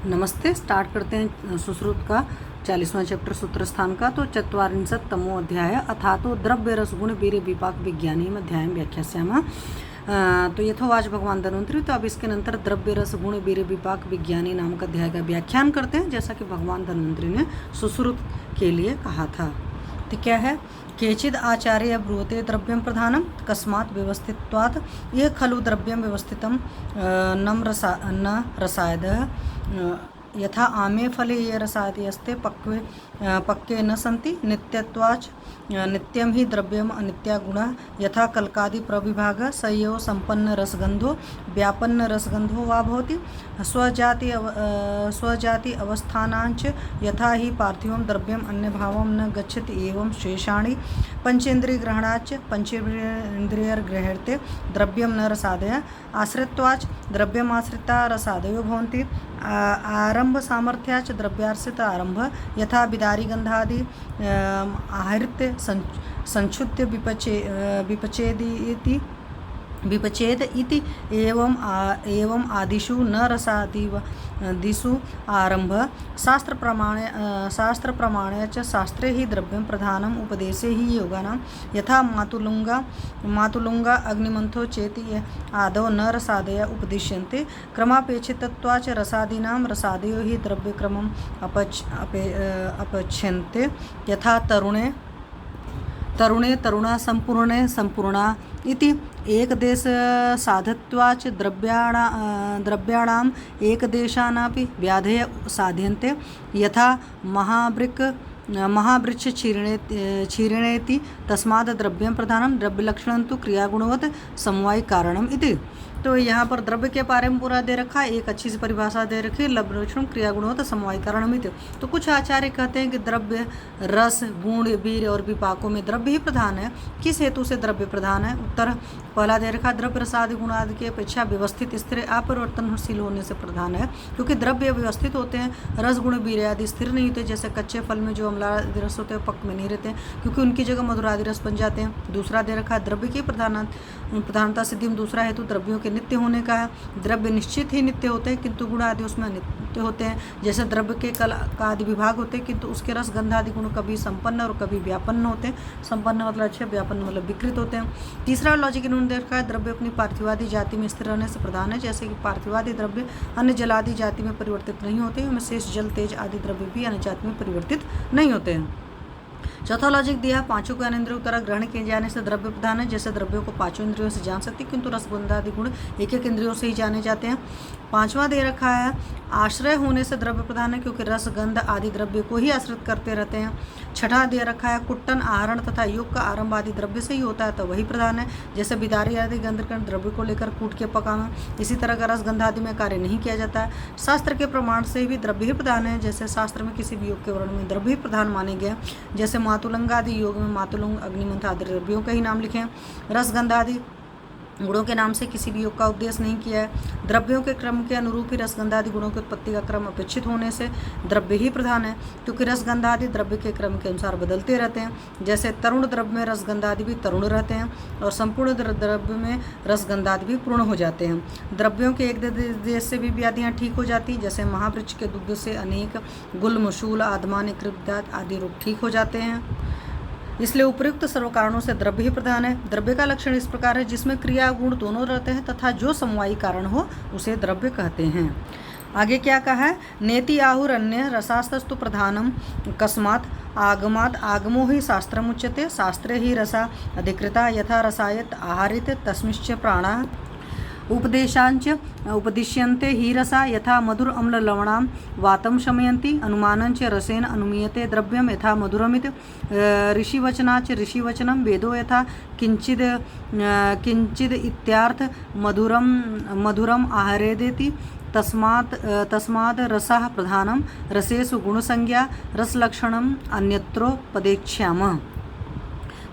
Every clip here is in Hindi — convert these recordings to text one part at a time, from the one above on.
नमस्ते। स्टार्ट करते हैं सुश्रुत का 40वां चैप्टर सूत्र स्थान का। तो 44तमो अध्याय अथातो द्रव्य रसगुण वीर विपाक विज्ञानी अध्याय व्याख्यास्यामः। तो यथोवाच भगवान धन्वंतरी। तो अब इसके नंतर द्रव्य रस गुण वीर विपाक विज्ञानी नामक अध्याय का व्याख्यान करते हैं, जैसा कि भगवान धन्वंतरी ने सुश्रुत के लिए कहा था। तो क्या है? केचिद आचार्य ब्रूते द्रव्यम प्रधानम कस्मात् व्यवस्थित्वात् ये खलु द्रव्यम व्यवस्थितम न रसायदः यथा आमे फले ये रसादि अस्ते पक्के न सन्ति नित्यत्वाच नित्यम ही द्रव्यम अनित्या गुणः यथा कल्कादि प्रविभागः स एव संपन्न रसगंधो व्यापन्न रसगंधो वा भवति स्वजाति अवस्थानांच यथा ही पार्थिवं द्रव्यम अन्य भावं न गच्छति एवं शेषाणि पंचेन्द्रिय ग्रहणाच पंचेन्द्रियर्गृह्यते द्रव्यम न रसादय आश्रित्वाच द्रव्यमाश्रिता रसादयो भवन्ति आरंभ सामर्थ्याच द्रव्याश्रित आरंभ यथा बिदारी गंधादि आहृत्य संक्षुद्य विपचेद इति एवं आदिषु न रसादिषु आरंभ शास्त्र प्रमाणे च शास्त्रे ही द्रव्यं प्रधानम उपदेशे ही योगानां यथा मातुलुंगा अग्निमंथो चेति आदौ न रसादया उपदिश्यन्ते क्रमापेक्षितत्वाच रसादीनां रसादयो ही द्रव्यक्रमम् अपच्छन्ते यथा तरुणे तरुणा संपूर्णे संपूर्णा इति एकदेश साधत्वाच द्रव्याणाम् एकदेशानापि व्याधय साध्यन्ते यथा महावृक्ष क्षीर्णेति तस्मात् द्रव्यं प्रधानम द्रव्यलक्षणं तु क्रियागुणवत् समवायिक कारणम इति। तो यहाँ पर द्रव्य के बारे में पूरा दे रखा है, एक अच्छी सी परिभाषा दे रखी है, लक्षण क्रियागुणवत् समवायिक कारणमिति। तो कुछ आचार्य कहते हैं कि द्रव्य रस गुण वीर और विपाकों में द्रव्य ही प्रधान है। किस हेतु से द्रव्य प्रधान है? उत्तर पहला दे रखा, द्रव्य रसादि गुण आदि की अपेक्षा व्यवस्थित स्थिर अपरिवर्तनशील होने से प्रधान है, क्योंकि द्रव्य व्यवस्थित होते हैं, रस गुण वीर आदि स्थिर नहीं होते। जैसे कच्चे फल में जो अम्लादि रस होते हैं पक्क में नहीं रहते, क्योंकि उनकी जगह मधुरादि रस बन जाते हैं। दूसरा दे रखा, द्रव्य की प्रधानता सिद्धि में दूसरा हेतु द्रव्यों के नित्य होने का है। द्रव्य निश्चित ही नित्य होते हैं, किंतु गुण आदि उसमें अनित्य होते हैं। जैसे द्रव्य के कल का आदि विभाग होते हैं, किंतु उसके रस गंध आदि गुण कभी संपन्न और कभी व्यापन्न होते हैं। संपन्न मतलब अच्छे, व्यापन्न मतलब विकृत होते हैं। तीसरा लॉजिक इन्होंने देखा है, द्रव्य अपनी पार्थिवादी जाति में स्थिर रहने से प्रधान है। जैसे कि पार्थिवादी द्रव्य अन्य जलादि जाति में परिवर्तित नहीं होते, उनमें शेष जल तेज आदि द्रव्य भी अन्य जाति में परिवर्तित नहीं होते हैं। चौथा लॉजिक दिया, पांचों ज्ञानेंद्रियों द्वारा ग्रहण किए जाने से द्रव्य प्रधान है। जैसे द्रव्यों को पांचों इंद्रियों से जान सकती, किंतु रसगंधादि गुण एक एक इंद्रियों से ही जाने जाते हैं। पांचवा दे रखा है, आश्रय होने से द्रव्य प्रधान है, क्योंकि रस गंध आदि द्रव्य को ही आश्रित करते रहते हैं। छठा दे रखा है, कुट्टन आहरण तथा योग का आरंभ आदि द्रव्य से ही होता है, तो वही प्रधान है। जैसे बिदारी आदि गंधकरण द्रव्य को लेकर कूट के पकाना, इसी तरह का रस गंध आदि में कार्य नहीं किया जाता है। शास्त्र के प्रमाण से भी द्रव्य ही प्रधान है। जैसे शास्त्र में किसी भी योग के वर्णन में द्रव्य ही प्रधान माने गए। जैसे मातुलंग आदि योग में मातुलंग अग्निमंथ आदि द्रव्यों का ही नाम लिखे। रसगंध आदि गुणों के नाम से किसी भी योग का उद्देश्य नहीं किया है। द्रव्यों के क्रम के अनुरूप ही रसगंधादि गुणों की उत्पत्ति का क्रम अपेक्षित होने से द्रव्य ही प्रधान है, क्योंकि रसगंधादि द्रव्य के क्रम के अनुसार बदलते रहते हैं। जैसे तरुण द्रव्य में रसगंधादि भी तरुण रहते हैं, और संपूर्ण द्रव्य में रसगंधादि भी पूर्ण हो जाते हैं। द्रव्यों के एक देश से भी व्याधियाँ ठीक हो जाती, जैसे महावृक्ष के दुग्ध से अनेक गुल्म शूल आदमान कृपदात आदि रोग ठीक हो जाते हैं। इसलिए उपयुक्त सर्व कारणों से द्रव्य ही प्रधान है। द्रव्य का लक्षण इस प्रकार है, जिसमें क्रिया गुण दोनों रहते हैं तथा जो समवायी कारण हो उसे द्रव्य कहते हैं। आगे क्या कहा है, नेति आहुर अन्य रसास्तस्तु प्रधानम कस्मात् आगमात् आगमो ही शास्त्रमुच्यते शास्त्रे ही रसा अधिकृता यथा रसायत आहारित तस्मिश्च प्राणा उपदेशांच उपदिश्यन्ते ही रसा यथा मधुर अम्ल लवणां वातं शमयन्ति अनुमानंच रसेन अनुमीयते द्रव्यम यथा मधुरमित ऋषिवचनाच ऋषिवचनं वेदो यथा किंचिद इत्यार्थ मधुरम आहरेदेति तस्मात् रसः प्रधानं रसेषु गुणसंज्ञा रसलक्षणम् अन्यत्रोपदेक्ष्यामः।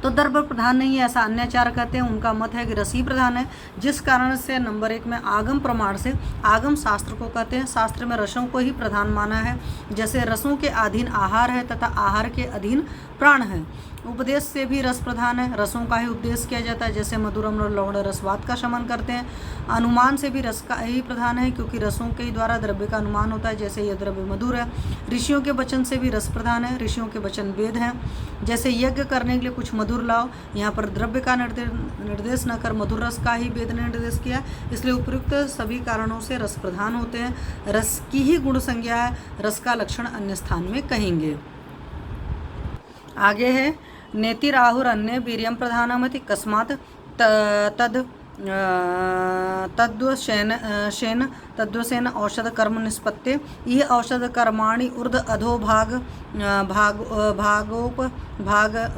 तो द्रव्य प्रधान नहीं है ऐसा अन्याचार कहते हैं। उनका मत है कि रस ही प्रधान है, जिस कारण से नंबर 1 में आगम प्रमाण से आगम शास्त्र को कहते हैं। शास्त्र में रसों को ही प्रधान माना है, जैसे रसों के अधीन आहार है तथा आहार के अधीन प्राण है। उपदेश से भी रस प्रधान है, रसों का ही उपदेश किया जाता है, जैसे मधुरम और लवण रसवाद का शमन करते हैं। अनुमान से भी रस का ही प्रधान है, क्योंकि रसों के द्वारा द्रव्य का अनुमान होता है, जैसे यह द्रव्य मधुर है। ऋषियों के वचन से भी रस प्रधान है, ऋषियों के वचन वेद हैं, जैसे यज्ञ करने के लिए कुछ मधुर लाओ। यहाँ पर द्रव्य का निर्देश न कर मधुर रस का ही वेद ने निर्देश किया, इसलिए उपयुक्त सभी कारणों से रस प्रधान होते हैं। रस की ही गुण संज्ञा है, रस का लक्षण अन्य स्थान में कहेंगे। आगे है नेतिराहुर अन्य वीर्यम प्रधानमति कस्मात् तद तद्वसेन औषध कर्म निष्पत्ते। यह औषध कर्माणि ऊर्ध अधो भाग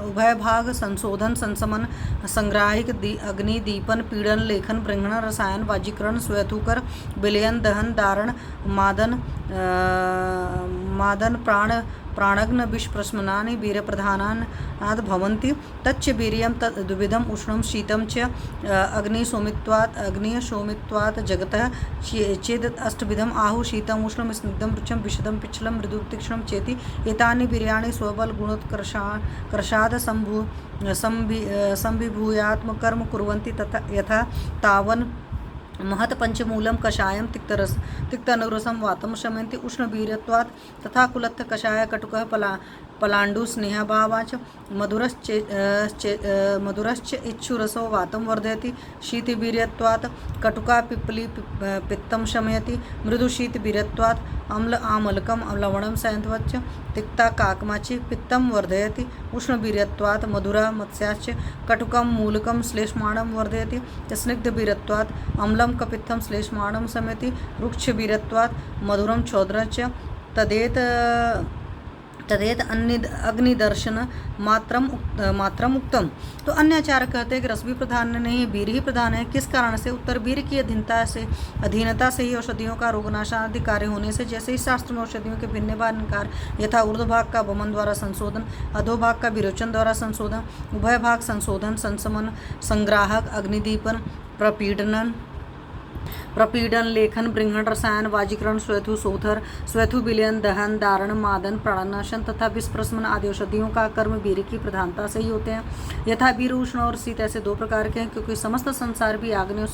उभय भाग संशोधन संसमन संग्राहिक अग्नि दीपन पीड़न लेखन ब्रह्मण रसायन वाजीकरण स्वयथुकर विलयन दहन दारण मादन प्राणग्न विषप्रश्मनानि वीर्यप्रधानान् भवन्ति। तच्च वीर्यं द्विविधम् उष्णं शीतं च अग्निशोमित्वात् जगतः चेद् अष्टविधम् आहुः शीतम् उष्णं स्निग्धं रुचं विशदं पिच्छलं मृदु तीक्ष्णं चेति। एतानि वीर्याणि स्वबल गुणोत्कर्षाद् संविभूयात्मकर्म कुर्वन्ति तथा यथा तावन् महत् पंचमूलम कषायम तिक्तनुरसम वातम शमयन्ति उष्णवीर्यत्वात् तथा कुलत्थ कषाय कटुकः पलाण्डु स्नेहभावाच मधुरश्च इच्छुरसो वातं वर्धयति। शीतवीर्यत्वात् कटुका पिप्पली पित्तं शमयति। मृदुशीतवीर्यत्वात् अम्ल आमलकं लवणं सयन्त्वच्च तिक्ता काकमाचि पित्तं वर्धयति। उष्णवीर्यत्वात् मधुरा मत्स्याश्च कटुकं मूलकं श्लेष्माणं वर्धयति। स्निग्धवीर्यत्वात् अम्लं कपित्थं श्लेष्माणं शमयति। रुक्षवीर्यत्वात् मधुरं चौद्रश्च तदेत अग्निदर्शन मात्रम उत्तम। तो अन्याचार कहते हैं कि रस भी प्रधान नहीं, वीर ही प्रधान है। किस कारण से? उत्तर वीर की अधीनता से ही औषधियों का रोगनाशादि कार्य होने से, जैसे इस शास्त्र में औषधियों के भिन्न भाग यथा ऊर्ध्वभाग का वमन द्वारा संशोधन, अधोभाग का विरोचन द्वारा संशोधन, उभय भाग संशोधन संसमन संग्राहक अग्निदीपन प्रपीडन लेखन ब्रह्मण रसायन वाजीकरण स्वयथु सोथर स्वयथु विलयन दहन दारण मादन प्राणनाशन तथा विस्प्रशमन आदि औषधियों का कर्म वीर्य की प्रधानता से ही होते हैं। यथा वीर उष्ण और शीत ऐसे दो प्रकार के हैं, क्योंकि समस्त संसार भी आग्नेय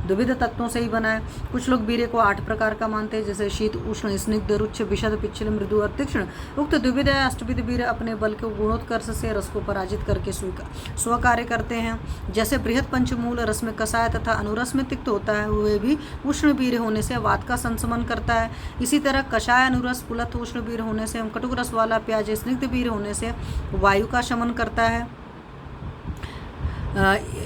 द्विविध तत्वों से ही बना है। कुछ लोग वीर्य को 8 प्रकार का मानते हैं, जैसे शीत उष्ण स्निग्ध रुच्छ विशद पिच्छल मृदु और तीक्ष्ण। उक्त द्विविध अष्टविध वीर्य अपने बल के गुणोत्कर्ष से रस को पराजित करके स्वकार्य करते हैं। जैसे बृहद पंचमूल रस में कसाय तथा अनुरस में तिक्त होता है, वे भी उष्ण वीर्य होने से वात का संशमन करता है। इसी तरह कषाय अनुरस कुलत्थ उष्ण वीर्य होने से एवं कटुक रस वाला प्याज स्निग्ध वीर्य होने से वायु का शमन करता है।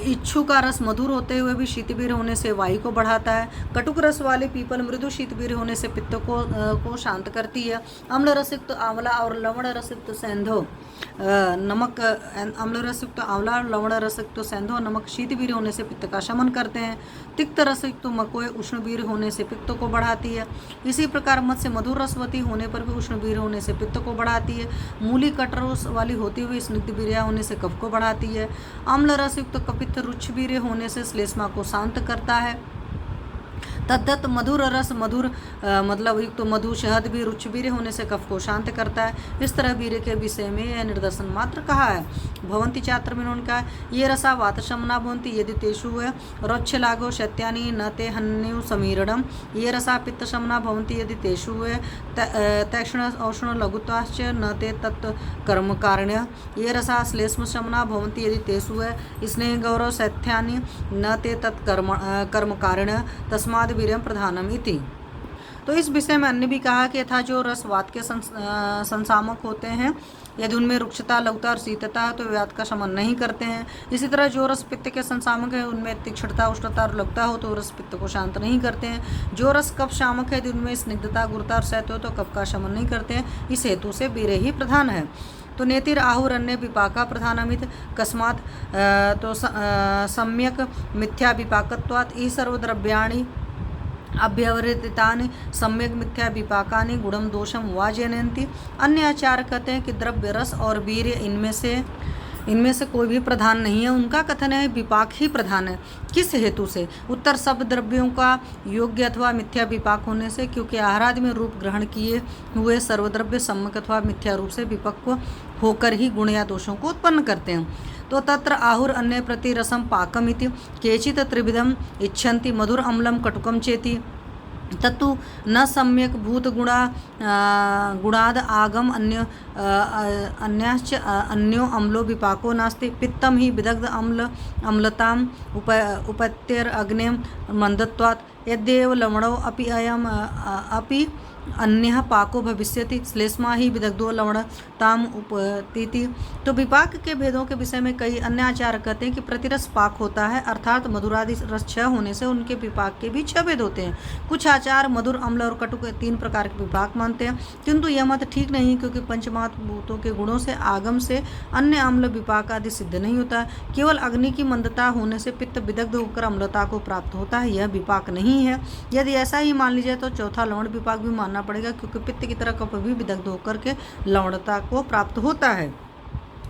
इच्छु का रस मधुर होते हुए भी शीतवीर होने से वायु को बढ़ाता है। कटुक रस वाले पीपल मृदु शीतवीर होने से पित्त को शांत करती है। अम्ल रसयुक्त आंवला और लवण रसयुक्त सेंधो नमक अम्ल रसयुक्त आंवला और लवण रसयुक्त सेंधो नमक शीतवीर होने से पित्त का शमन करते हैं। तिक्त रसयुक्त मकोए उष्णवीर होने से पित्त को बढ़ाती है। इसी प्रकार मत्स्य मधुर रसवती होने पर भी उष्णवीर होने से पित्त को बढ़ाती है। मूली कटरस वाली होती हुई स्निग्धवीर्या होने से कफ को बढ़ाती है। अम्ल रसयुक्त कपित्थ रुक्षवीर्य होने से श्लेष्मा को शांत करता है। तद्दत्त मधुर रस मतलब युक्त मधु शहद भी रुचवीर्य होने से कफ को शांत करता है। इस तरह वीर्य के विषय में यह निदर्शन मात्र कहा है। भवंती चात्र में उनका ये रसा वातशमना भवंती यदि तेषु है रोच्छलागो शैत्यानि न ते हन्यु समीरणम। ये रसा पित्तशमना भवंती यदि तेषु है तैक्ष्ण औष्ण लघुत्वाश्च न ते तत् कर्म कारणय। ये रसा श्लेष्मशमना भवंती यदि तेषु है स्नेह गौरव शैत्यानि न ते तत् कर्म कारणय तस्माद् वीर्यं प्रधानम इति। तो इस विषय में अन्य भी कहा कि यथा जो रस वात के संसामक होते हैं, यदि उनमें रुक्षता लघुता और शीतता है तो वात का शमन नहीं करते हैं। इसी तरह जो रस पित्त के संसामक है, उनमें तीक्ष्णता उष्णता और लघुता हो तो रस पित्त को शांत नहीं करते हैं। जो रस कफ शामक है, यदि उनमें स्निग्धता गुरुता और शैत्य हो तो कफ का शमन नहीं करते हैं। इस हेतु से वीर्य ही प्रधान है। तो नेतिर आहुरन्य विपाका प्रधानमित कस्मात् तो सम्यक मिथ्या विपाकत्वात् ई सर्वद्रव्याणि अभ्यवृतानि सम्यक मिथ्या विपाकानि गुणम दोषम वा जनयन्ति। अन्य आचार्य कहते हैं कि द्रव्य रस और वीर्य इनमें से इनमें से कोई भी प्रधान नहीं है। उनका कथन है विपाक ही प्रधान है। किस हेतु से? उत्तर, सब द्रव्यों का योग्य अथवा मिथ्या विपाक होने से, क्योंकि आहारादि में रूप ग्रहण किए हुए सर्वद्रव्य सम्यक अथवा मिथ्या रूप से विपक्व होकर ही गुण या दोषों को उत्पन्न करते हैं। तो तत्र आहुर अन्य प्रति रसम पाकम इति केचित् त्रिविधम इच्छन्ति मधुर अम्लम कटुकम चेति तत्तु न सम्यक भूत गुणाद आगम अन्याश्च अन्यो अम्लो विपाको नास्ति। पित्तम ही विदग्ध अम्लताम उपत्यर अग्नेय मंदत्वात् यद्येव लवणो अपि अयम अपि अन्यः पाको भविष्यति श्लेष्मा ही विदग्धो लवणताम उपतीति। तो विपाक के भेदों के विषय में कई अन्य आचार्य कहते हैं कि प्रतिरस पाक होता है, अर्थात मधुरादि रस 6 होने से उनके विपाक के भी 6 भेद होते हैं। कुछ आचार्य मधुर, अम्ल और कटु के 3 प्रकार के विपाक मानते हैं, किंतु यह मत ठीक नहीं, क्योंकि पंचमहाभूतों के गुणों से आगम से अन्य अम्ल विपाक आदि सिद्ध नहीं होता। केवल अग्नि की मंदता होने से पित्त विदग्ध होकर अम्लता को प्राप्त होता है, यह विपाक नहीं है। यदि ऐसा ही मान लीजिए तो चौथा लवण विपाक भी मानना पड़ेगा, क्योंकि पित्त की तरह कफ भी विदग्ध होकर के लवणता को प्राप्त होता है।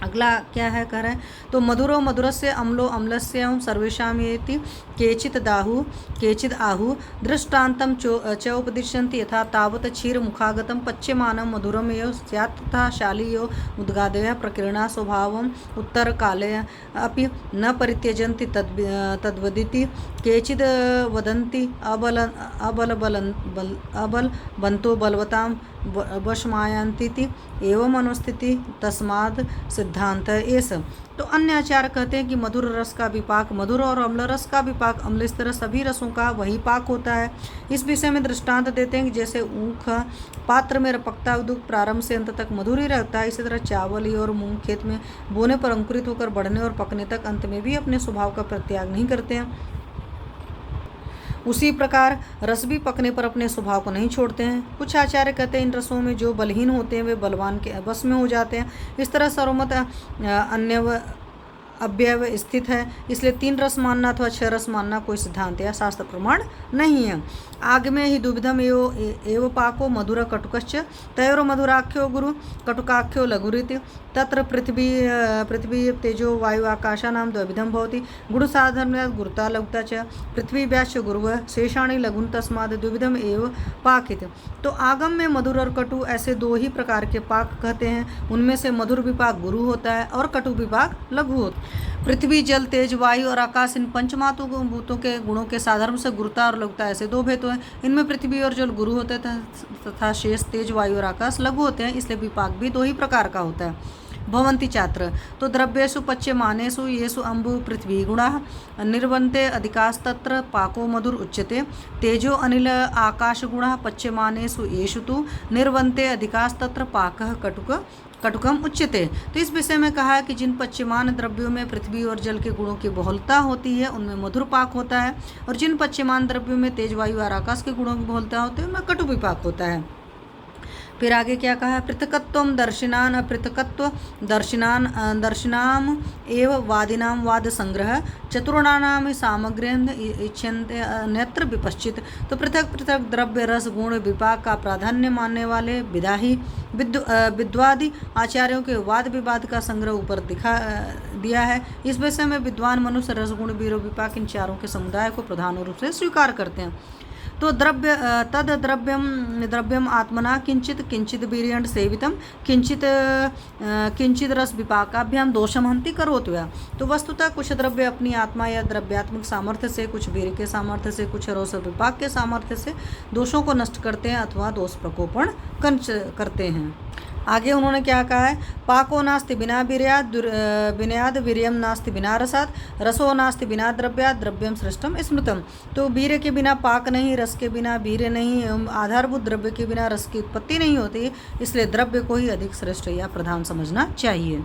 अगला क्या है कह रहे हैं, तो मधुरो मधुरस्य अम्लो अम्लस्य सर्वेषां येति केचित् दाहु केचिद् आहु दृष्टान्तं च उपदिश्यन्ति यथा तावत् क्षीर मुखागतं पच्यमानं मधुरम एव स्यात् तथा शालीयो उद्गादयः प्रकीर्णा स्वभावम् उत्तरकाले अपि न परित्यजन्ति तद्वदिति केचिद् वदन्ति अबलवन्तो बलवतां वशमायान्तीति एवं अनुस्थिति तस्माद् सिद्धांत एष। तो अन्य आचार्य कहते हैं कि मधुर रस का विपाक मधुर और अम्ल रस का विपाक अम्ल, इस तरह सभी रसों का वही पाक होता है। इस विषय में दृष्टांत देते हैं कि जैसे ऊख पात्र में रपकता दुख प्रारंभ से अंत तक मधुर ही रहता है, इसी तरह चावल और मूंग खेत में बोने पर अंकुरित होकर बढ़ने और पकने तक अंत में भी अपने स्वभाव का परित्याग नहीं करते हैं। उसी प्रकार रस भी पकने पर अपने स्वभाव को नहीं छोड़ते हैं। कुछ आचार्य कहते हैं इन रसों में जो बलहीन होते हैं वे बलवान के बस में हो जाते हैं। इस तरह सर्वमत अन्य अव्यव स्थित है, इसलिए 3 रस मानना अथवा 6 रस मानना कोई सिद्धांत या शास्त्र प्रमाण नहीं है। आग में ही दुविधम एव पाको मधुर कटुकश्च तयोर मधुराख्यो गुरु कटुकाख्यो लघुरिति तत्र पृथ्वी तेजो वायु आकाशानां द्विविधं भवति गुणसाधर्म्यात् गुरुता लघुता च पृथ्वीभ्याश्च गुरुः शेषाणि लघुन तस्माद् द्विविधम एव पाकित। तो आगम में मधुर और कटु ऐसे 2 ही प्रकार के पाक कहते हैं। उनमें से मधुर विपाक गुरु होता है और कटु विपाक लघु होता है। पृथ्वी, जल, तेज, वायु और आकाश इन पंचमहाभूतों के गुणों के साधर्म से गुरुता और लघुता ऐसे 2 भेद हैं। इनमें पृथ्वी और जल गुरु होते हैं तथा शेष तेज, वायु और आकाश लघु होते हैं, इसलिए विपाक भी 2 ही प्रकार का होता है। भवन्ति चात्र तो द्रव्येषु पच्यमानेषु येषु अम्बु पृथ्वी गुणाः निर्वन्ते अधिकास्तत्र पाको मधुर उच्यते। तेजो अनिल आकाश गुणाः पच्यमानेषु येषु तु निर्वन्ते अधिकास्तत्र पाकः कटुकम उच्यते। तो इस विषय में कहा है कि जिन पच्यमान द्रव्यों में पृथ्वी और जल के गुणों की बहुलता होती है उनमें मधुर पाक होता है, और जिन पच्यमान द्रव्यों में तेज, वायु और आकाश के गुणों की बहुलता होती है उनमें कटु विपाक होता है। फिर आगे क्या कहा है, पृथकत्व दर्शिनान अपृथकत्व दर्शिनाम एव वादिनां वाद संग्रह चतुर्णानाम सामग्र्यन इच्छन्ते अन्यत्र विपश्चित। तो पृथक पृथक द्रव्य रस गुण विपाक का प्राधान्य मानने वाले विदाही विद्वादि आचार्यों के वाद विवाद का संग्रह ऊपर दिया है। इस विषय में विद्वान मनुष्य रसगुण वीरो विपाक इन चारों के समुदाय को प्रधान रूप से स्वीकार करते हैं। तो द्रव्यम आत्मना किंचित वीर्यं सेवितम किंचित रस विपाकाभ्याम दोषम हंति करोत्या। तो वस्तुतः कुछ द्रव्य अपनी आत्मा या द्रव्यात्मक सामर्थ्य से, कुछ वीर्य के सामर्थ्य से, कुछ रस विपाक के सामर्थ्य से दोषों को नष्ट करते हैं अथवा दोष प्रकोपण करते हैं। आगे उन्होंने क्या कहा है, पाको नास्ति बिना वीर्याद वीर्यम नास्ति बिना रसात रसो नास्ति बिना द्रव्याद द्रव्यम सृष्टम स्मृतम। तो वीर्य के बिना पाक नहीं, रस के बिना वीर्य नहीं, आधारभूत द्रव्य के बिना रस की उत्पत्ति नहीं होती, इसलिए द्रव्य को ही अधिक श्रेष्ठ या प्रधान समझना चाहिए।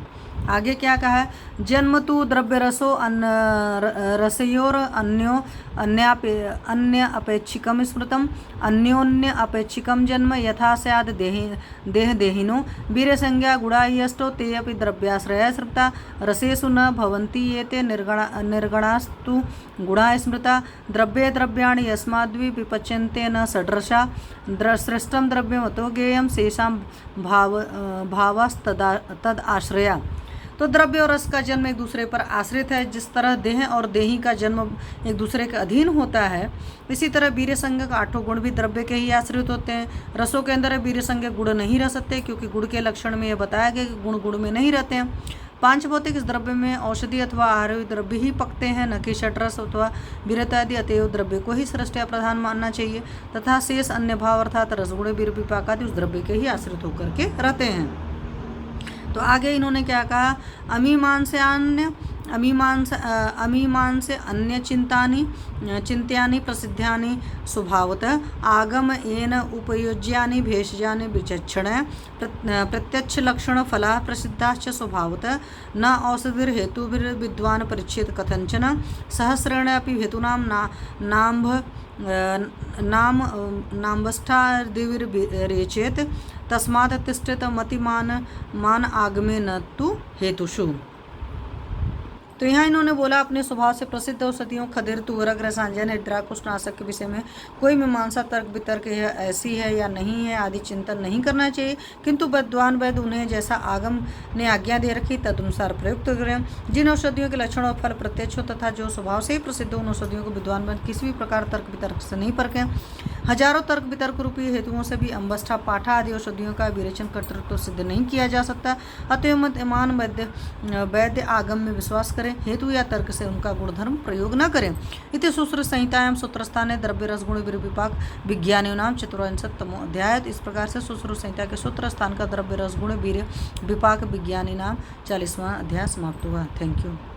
आगे क्या कहा है, जन्म तो द्रव्य रसो रसयोर अन्य अपेक्षिकम स्मृतम अन्योन्य अपेक्षिकम जन्म यथा स्याद देहिनो वीर संज्ञा गुणा यष्टो ते अपि द्रव्याश्रया स्मृता रसेषु न भवन्ति एते निर्गणास्तु गुणा स्मृता द्रव्ये द्रव्याणि यस्माद्वि विपच्यन्ते न षड्रसा श्रेष्ठं द्रव्यमतो ज्ञेयं शेषां भावास्तद आश्रया। तो द्रव्य और रस का जन्म एक दूसरे पर आश्रित है। जिस तरह देह और देही का जन्म एक दूसरे के अधीन होता है, इसी तरह वीर्य संज्ञक 8 गुण भी द्रव्य के ही आश्रित होते हैं। रसों के अंदर वीर्य संज्ञक गुण नहीं रह सकते, क्योंकि गुण के लक्षण में यह बताया गया कि गुण गुण में नहीं रहते हैं। पांच भौतिक इस द्रव्य में औषधि अथवा आहार्य द्रव्य ही पकते हैं, न कि षटरस अथवा वीर्यत आदि। अतएव द्रव्य को ही सृष्टि प्रधान मानना चाहिए तथा शेष अन्य भाव अर्थात रसगुण वीर्य विपाक आदि उस द्रव्य के ही आश्रित होकर के रहते हैं। तो आगे इन्होंने क्या कहा, अमीमांस अन्य चिंत्यानि प्रसिद्धानि स्वभावतः आगम येन उपयोज्यानि भेषजानि विचक्षण प्रत्यक्ष लक्षण फला प्रसिद्धाश्च स्वभावतः न औषधिर्हेतुभिर्विद्वान् परिच्छेद कथंचन सहस्रेण अपि हेतूनां नाम्भष्टादिविरेचेत तस्मात् तिष्ठेत मतिमान आगमे न तु हेतुषु। तो यहाँ इन्होंने बोला अपने स्वभाव से प्रसिद्ध औषधियों खदिर तुवरक रसांजन निद्रा कुष्ठनाशक के विषय में कोई मीमांसा तर्क वितर्क है ऐसी है या नहीं है आदि चिंतन नहीं करना चाहिए, किंतु विद्वान वैद्य उन्हें जैसा आगम ने आज्ञा दे रखी तदनुसार प्रयुक्त करें। जिन औषधियों के लक्षण और फल प्रत्यक्ष हो तथा जो स्वभाव से ही प्रसिद्ध उन औषधियों को विद्वान वैद्य किसी भी प्रकार तर्क वितर्क से नहीं परखें। हजारों तर्क वितर्क रूपी हेतुओं से भी अम्बष्ठा पाठा आदि औषधियों का विरेचन कर्तृत्व सिद्ध नहीं किया जा सकता। अतएव मतिमान वैद्य आगम में विश्वास करें, हेतु या तर्क से उनका गुणधर्म प्रयोग न करें। इति सूत्र संहितायां सूत्रस्थाने द्रव्य रसगुण विपाक विज्ञानिनां 54तमो अध्याय। इस प्रकार से सूत्र संहिता के सूत्र स्थान का द्रव्य रसगुण वीर्य विपाक विज्ञानिनां 40वां अध्याय समाप्त हुआ। Thank you.